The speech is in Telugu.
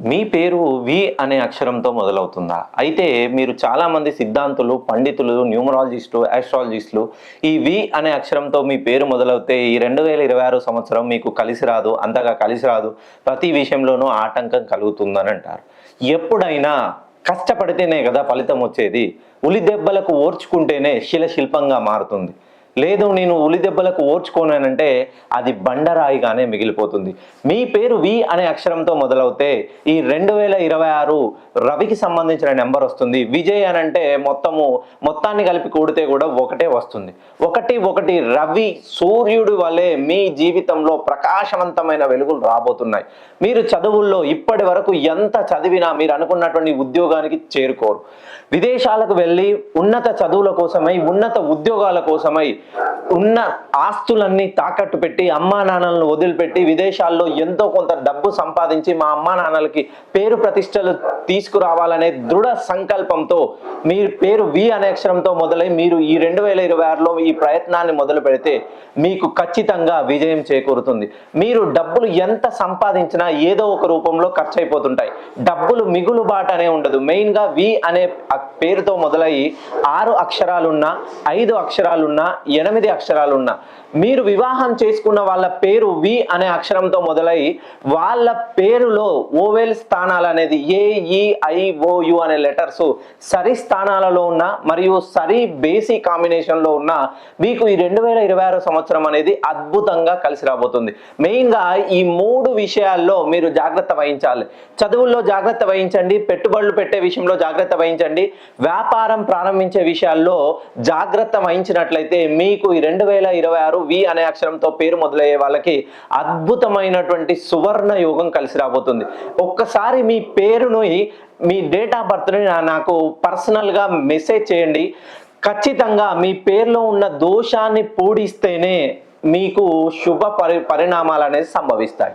మీ పేరు వి అనే అక్షరంతో మొదలవుతుందా? అయితే మీరు చాలామంది సిద్ధాంతులు, పండితులు, న్యూమరాలజిస్టులు, ఆస్ట్రాలజిస్టులు ఈ వి అనే అక్షరంతో మీ పేరు మొదలవుతే ఈ 2026 సంవత్సరం మీకు కలిసి రాదు, అంతగా కలిసి రాదు. ప్రతి విషయంలోనూ ఆటంకం కలుగుతుందని అంటారు. ఎప్పుడైనా కష్టపడితేనే కదా ఫలితం వచ్చేది. ఉలి దెబ్బలకు ఓర్చుకుంటేనే శిల్పంగా మారుతుంది. లేదు నేను ఉలి దెబ్బలకు ఓర్చుకోనంటే అది బండరాయిగానే మిగిలిపోతుంది. మీ పేరు వి అనే అక్షరంతో మొదలవుతే ఈ 2026 రవికి సంబంధించిన నెంబర్ వస్తుంది. విజయ్ అని అంటే మొత్తాన్ని కలిపి కూడితే కూడా ఒకటే వస్తుంది. 1 రవి సూర్యుడి వలె మీ జీవితంలో ప్రకాశవంతమైన వెలుగులు రాబోతున్నాయి. మీరు చదువుల్లో ఇప్పటి వరకు ఎంత చదివినా మీరు అనుకున్నటువంటి ఉద్యోగానికి చేరుకోరు. విదేశాలకు వెళ్ళి ఉన్నత చదువుల కోసమై, ఉన్నత ఉద్యోగాల కోసమై ఉన్న ఆస్తులన్నీ తాకట్టు పెట్టి అమ్మా నాన్నలను వదిలిపెట్టి విదేశాల్లో ఎంతో కొంత డబ్బు సంపాదించి మా అమ్మా నాన్నలకి పేరు ప్రతిష్టలు తీసుకురావాలనే దృఢ సంకల్పంతో మీ పేరు వి అనే అక్షరంతో మొదలై మీరు ఈ 2026లో ఈ ప్రయత్నాన్ని మొదలు పెడితే మీకు ఖచ్చితంగా విజయం చేకూరుతుంది. మీరు డబ్బులు ఎంత సంపాదించినా ఏదో ఒక రూపంలో ఖర్చు అయిపోతుంటాయి. డబ్బులు మిగులుబాటు అనే ఉండదు. మెయిన్గా వి అనే పేరుతో మొదలై 6 అక్షరాలున్నా, 5 అక్షరాలున్నా, 8 అక్షరాలున్నా, మీరు వివాహం చేసుకున్న వాళ్ళ పేరు వి అనే అక్షరంతో మొదలై వాళ్ళ పేరులో ఓవెల్ స్థానాలు అనేది AEIOU అనే లెటర్స్ సరి స్థానాలలో ఉన్న మరియు సరి బేసి కాంబినేషన్లో ఉన్న మీకు ఈ 2026 సంవత్సరం అనేది అద్భుతంగా కలిసి రాబోతుంది. మెయిన్గా ఈ 3 విషయాల్లో మీరు జాగ్రత్త వహించాలి. చదువుల్లో జాగ్రత్త వహించండి, పెట్టుబడులు పెట్టే విషయంలో జాగ్రత్త వహించండి, వ్యాపారం ప్రారంభించే విషయాల్లో జాగ్రత్త వహించినట్లయితే మీకు ఈ 2026 వి అనే అక్షరంతో పేరు మొదలయ్యే వాళ్ళకి అద్భుతమైనటువంటి సువర్ణ యోగం కలిసి రాబోతుంది. ఒక్కసారి మీ పేరును, మీ డేట్ ఆఫ్ బర్త్ని నాకు పర్సనల్గా మెసేజ్ చేయండి. ఖచ్చితంగా మీ పేరులో ఉన్న దోషాన్ని పూడిస్తేనే మీకు శుభ పరిణామాలు అనేది సంభవిస్తాయి.